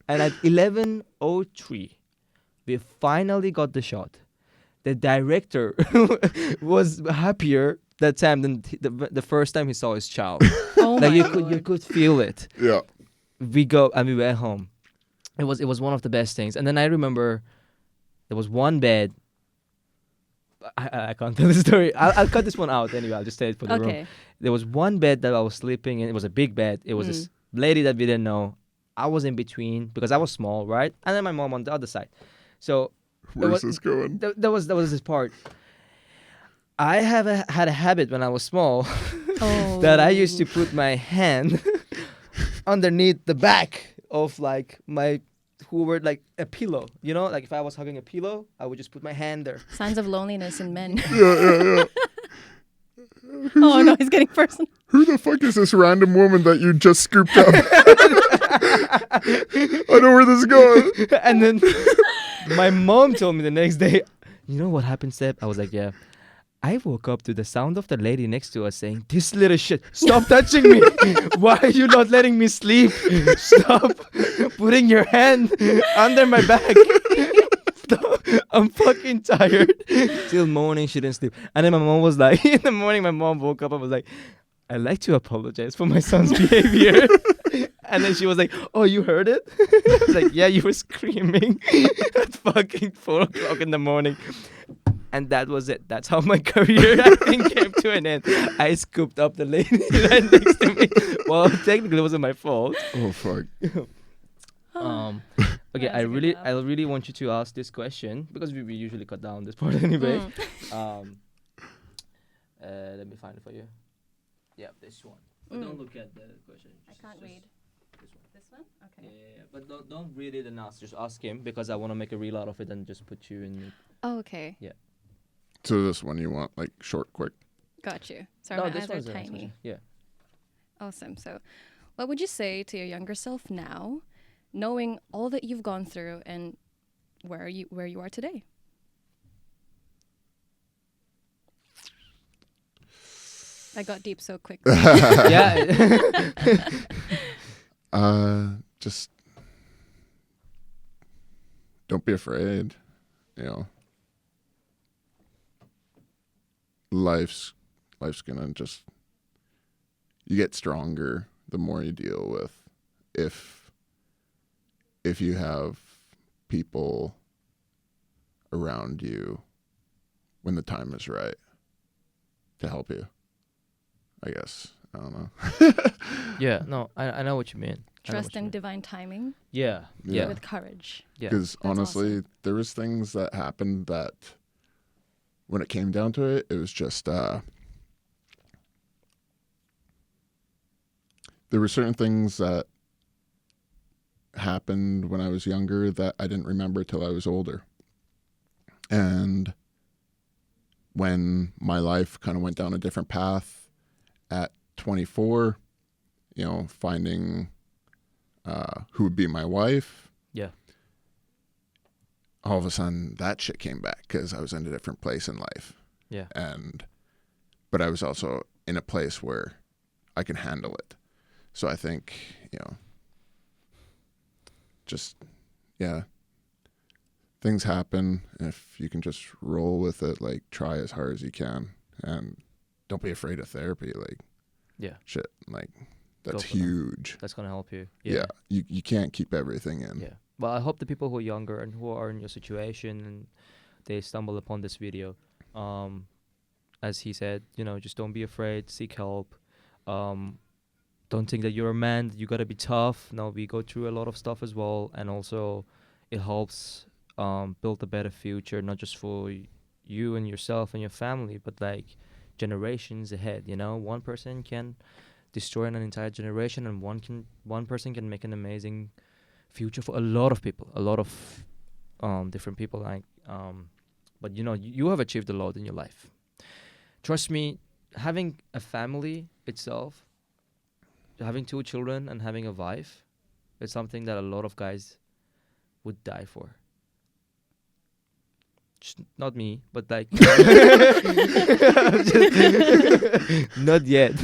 And at 11:03, we finally got the shot. The director was happier that time than the first time he saw his child. Oh Like my you Lord. could feel it. Yeah. We go and we went home. It was one of the best things. And then I remember there was one bed. I can't tell the story. I'll cut this one out anyway. I'll just say it for the room. Okay. There was one bed that I was sleeping in. It was a big bed. It was this lady that we didn't know. I was in between because I was small, right? And then my mom on the other side. So Where's this going? there was this part. I had a habit when I was small Oh. that I used to put my hand underneath the back of like my were like a pillow, like if I was hugging a pillow, I would just put my hand there. Signs of loneliness in men. Yeah. Oh no, he's getting personal. Who the fuck is this random woman that you just scooped up? I know where this is going. And then my mom told me the next day, you know what happened, Seb? I was like, yeah. I woke up to the sound of the lady next to us saying, this little shit, stop touching me. Why are you not letting me sleep? Stop putting your hand under my back. Stop. I'm fucking tired. Till morning, she didn't sleep. And then my mom was like, in the morning, my mom woke up and was like, I'd like to apologize for my son's behavior. And then she was like, oh, you heard it? I was like, yeah, you were screaming at fucking 4 o'clock in the morning. And that was it. That's how my career, I think, came to an end. I scooped up the lady right next to me. Well, technically, it wasn't my fault. Oh, fuck. Okay, That's I a good laugh. really want you to ask this question because we usually cut down this part anyway. Let me find it for you. Yeah, this one. But don't look at the question. I can't read. This one. This one? Okay. Yeah, but don't read it and ask. Just ask him because I want to make a reel out of it and just put you in. Oh, okay. So this one you want like short, quick. Got you. Sorry, my eyes are one's a nice tiny. question. Yeah. Awesome. So, what would you say to your younger self now, knowing all that you've gone through and where you are today? I got deep so quick. Yeah. Just don't be afraid. You know, life's gonna just, you get stronger the more you deal with, if you have people around you when the time is right to help you, I guess. I don't know. Yeah, no, I know what you mean. I know Trust what you in mean. divine timing Yeah, Yeah. yeah, with courage. yeah. Because honestly, awesome. there was things that happened that when it came down to it, it was just there were certain things that happened when I was younger that I didn't remember till I was older. And when my life kind of went down a different path at 24, you know, finding who would be my wife, Yeah. all of a sudden that shit came back because I was in a different place in life. Yeah. But I was also in a place where I can handle it. So I think, you know, just, yeah, things happen. If you can just roll with it, like try as hard as you can, and don't be afraid of therapy. Like, Yeah. shit, like that's for that. huge. That's gonna help you. Yeah. You can't keep everything in. Yeah. Well, I hope the people who are younger and who are in your situation and they stumble upon this video, as he said, you know, just don't be afraid, seek help. Don't think that you're a man, that you gotta be tough. No, we go through a lot of stuff as well, and also it helps build a better future, not just for you and yourself and your family, but like generations ahead. You know, one person can destroy an entire generation, and one person can make an amazing future for a lot of people, a lot of different people. Like, but you know, you have achieved a lot in your life. Trust me, having a family itself, having 2 children and having a wife, is something that a lot of guys would die for. Just not me, but like not yet.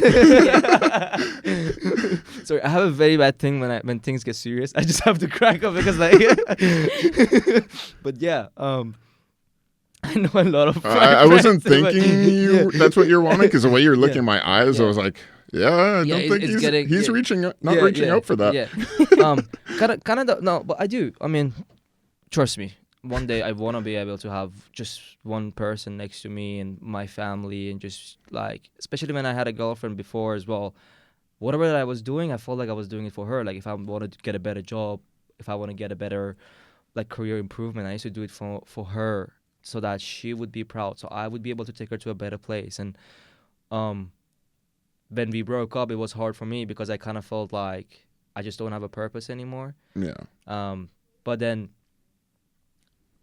Sorry, I have a very bad thing when things get serious. I just have to crack up because like but yeah, I know a lot of I wasn't friends, thinking you. yeah. That's what you're wanting, because the way you're looking Yeah. in my eyes, I Yeah. was like, I Yeah, don't think it's he's getting- he's yeah. reaching not reaching out for that. Yeah. Kind of no, but I do. I mean, trust me. One day I want to be able to have just one person next to me and my family, and just like, especially when I had a girlfriend before as well. Whatever that I was doing, I felt like I was doing it for her. Like if I wanted to get a better job, if I want to get a better like career improvement, I used to do it for her, so that she would be proud, so I would be able to take her to a better place. And when we broke up, it was hard for me because I kind of felt like I just don't have a purpose anymore. Yeah. But then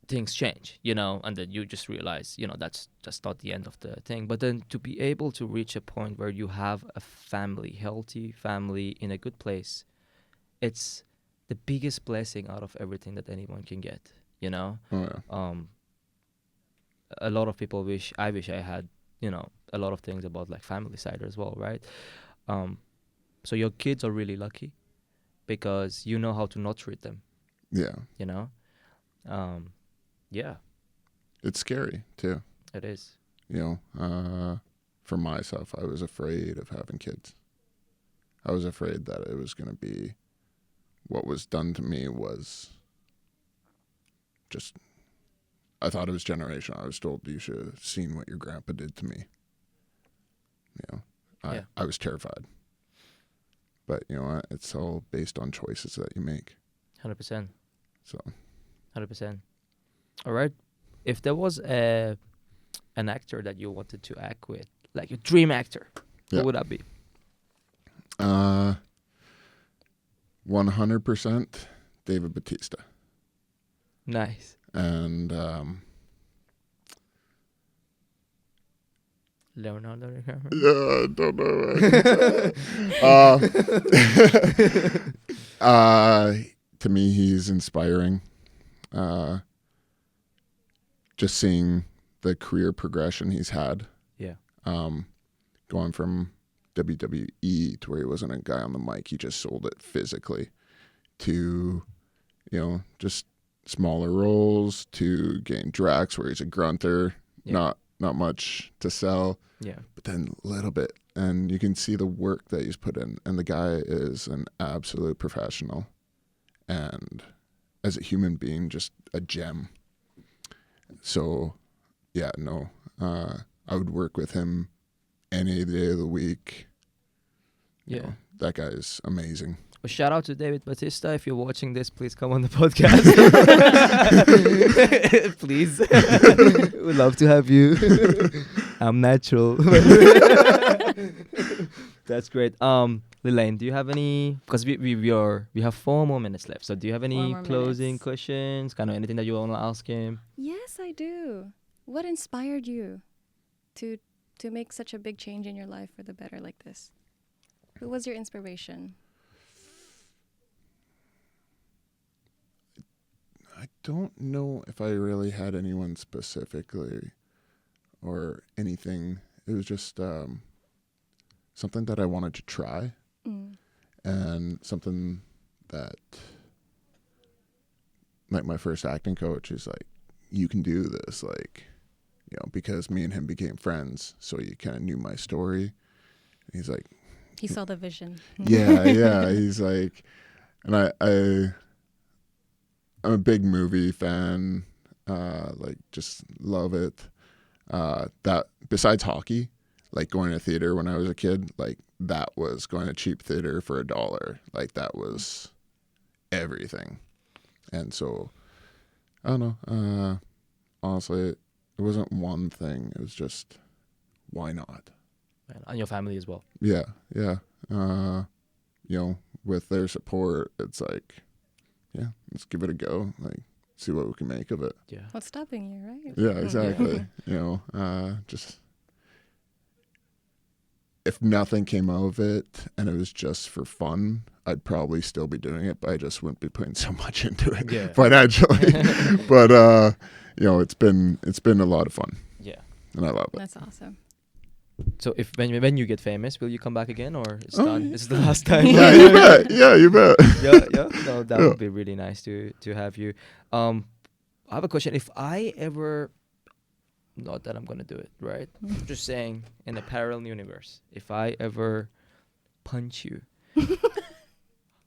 things change, you know, and then you just realize, you know, that's just not the end of the thing. But then to be able to reach a point where you have a family, healthy family in a good place, it's the biggest blessing out of everything that anyone can get, you know. Oh yeah. A lot of people wish I had, you know, a lot of things about like family side as well, right? So your kids are really lucky because you know how to not treat them, Yeah. you know. Yeah, It's scary too. it is. You know, for myself, I was afraid of having kids. I was afraid that it was going to be, what was done to me was just, I thought it was generational. I was told, you should have seen what your grandpa did to me. You know, I was terrified. But you know what? It's all based on choices that you make. 100%. So 100%. All right. If there was an actor that you wanted to act with, like your dream actor, Yeah. who would that be? 100% David Bautista. Nice. And Leonardo DiCaprio. yeah, I don't know. To me, he's inspiring. Just seeing the career progression he's had. Yeah. Going from WWE to where he wasn't a guy on the mic, he just sold it physically, to, you know, just smaller roles to getting Drax, where he's a grunter, Yeah. not much to sell, Yeah. but then a little bit, and you can see the work that he's put in. And the guy is an absolute professional, and as a human being, just a gem. So, yeah, no, I would work with him any day of the week. You Yeah. know, that guy is amazing. Well, shout out to David Batista. If you're watching this, please come on the podcast. Please. We'd love to have you. I'm natural. That's great. Lelaine, do you have any? Because we have 4 more minutes left. So do you have 4 any more closing minutes. questions? Kind of anything that you want to ask him? Yes, I do. What inspired you to make such a big change in your life for the better like this? Who was your inspiration? I don't know if I really had anyone specifically or anything. It was just something that I wanted to try, and something that, like, my first acting coach is like, you can do this, like, you know, because me and him became friends, so he kind of knew my story. And he's like, He saw the vision. yeah, he's like, and I'm a big movie fan, like, just love it. That, besides hockey, like, going to theater when I was a kid, like, that was going to cheap theater for $1. Like, that was everything. And so, I don't know, honestly, it wasn't one thing. It was just, why not? And your family as well. Yeah. You know, with their support, it's like, yeah, let's give it a go. Like, see what we can make of it. Yeah. What's stopping you, right? Yeah, exactly. You know, just, if nothing came out of it and it was just for fun, I'd probably still be doing it, but I just wouldn't be putting so much into it Yeah. financially. But you know, it's been a lot of fun. Yeah. And I love it. That's awesome. So if when you get famous, will you come back again, or it's Oh, done? yeah. This is the last time. Yeah, you bet. Yeah, you bet. yeah. No, that Yeah. would be really nice to have you. I have a question. If I ever, not that I'm gonna do it, right? Just saying, in a parallel universe, if I ever punch you,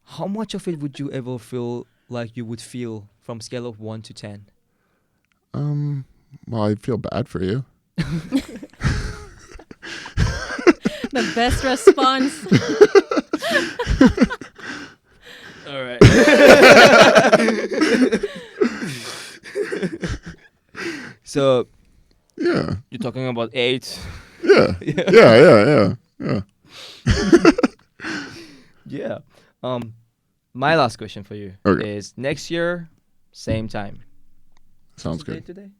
how much of it would you ever feel like you would feel from scale of 1 to 10? Well, I feel bad for you. The best response. All right. So Yeah. you're talking about 8. Yeah. Yeah. Yeah. Yeah. My last question for you Okay. is next year, same time. Sounds What's the good. date today?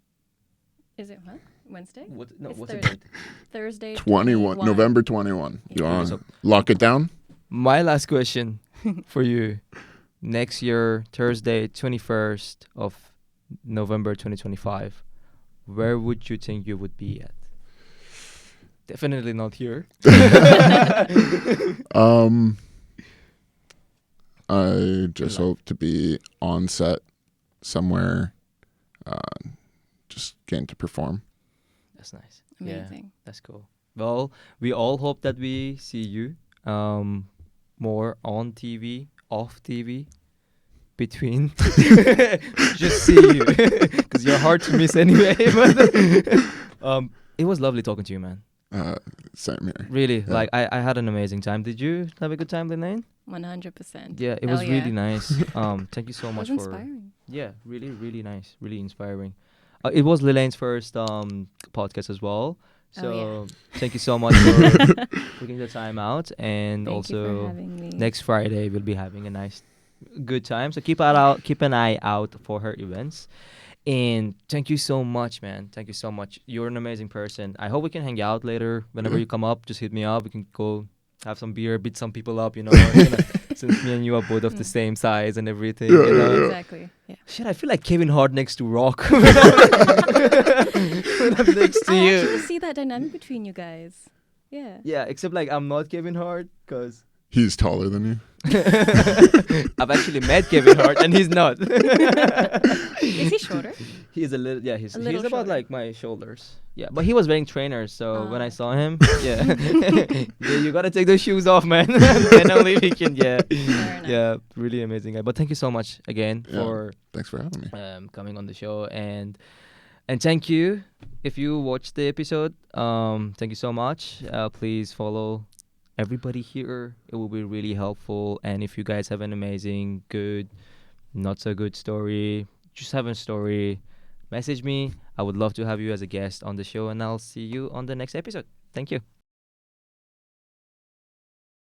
Is it what? Wednesday? What's the Thursday. date? Thursday. 21, November 21. You want So- to lock it down? My last question for you. Next year, Thursday, 21st of November 2025, where would you think you would be at? Definitely not here. I just life. hope to be on set somewhere, just getting to perform. That's nice. Yeah, Amazing. that's cool. Well, we all hope that we see you more on TV, off TV, between. Just see you, because you're hard to miss anyway. But it was lovely talking to you, man. Same here. Really, Yeah. like I had an amazing time. Did you have a good time, Linaine? 100%. Yeah, it Hell was yeah. really nice. Thank you so It much was for. inspiring. Yeah, really, really nice, really inspiring. It was Lilaine's first podcast as well. So Oh, thank you so much for taking the time out, and Thank you for also having me. next Friday we'll be having a nice, good time. So keep an eye out for her events. And thank you so much, man. Thank you so much. You're an amazing person. I hope we can hang out later. Whenever Yeah. you come up, just hit me up. We can go have some beer, beat some people up, you know. You know, since me and you are both of the same size and everything, Yeah, you know. yeah. Exactly. Yeah. Shit, I feel like Kevin Hart next to Rock. When I'm next to I you. actually see that dynamic between you guys. Yeah. Yeah, except like I'm not Kevin Hart, because He's taller than you. I've actually met Kevin Hart, and he's not. Is he shorter? He's a little, yeah. He's A little about shorter. like my shoulders. Yeah, but he was wearing trainers, so when I saw him, yeah, yeah, you gotta take those shoes off, man. Then only we can, yeah, Fair enough. yeah, really amazing guy. But thank you so much again Yeah. for Thanks for having me. coming on the show, and thank you if you watched the episode. Thank you so much. Please follow everybody here. It will be really helpful. And if you guys have an amazing, good, not so good story, just have a story, message me. I would love to have you as a guest on the show, and I'll see you on the next episode. Thank you.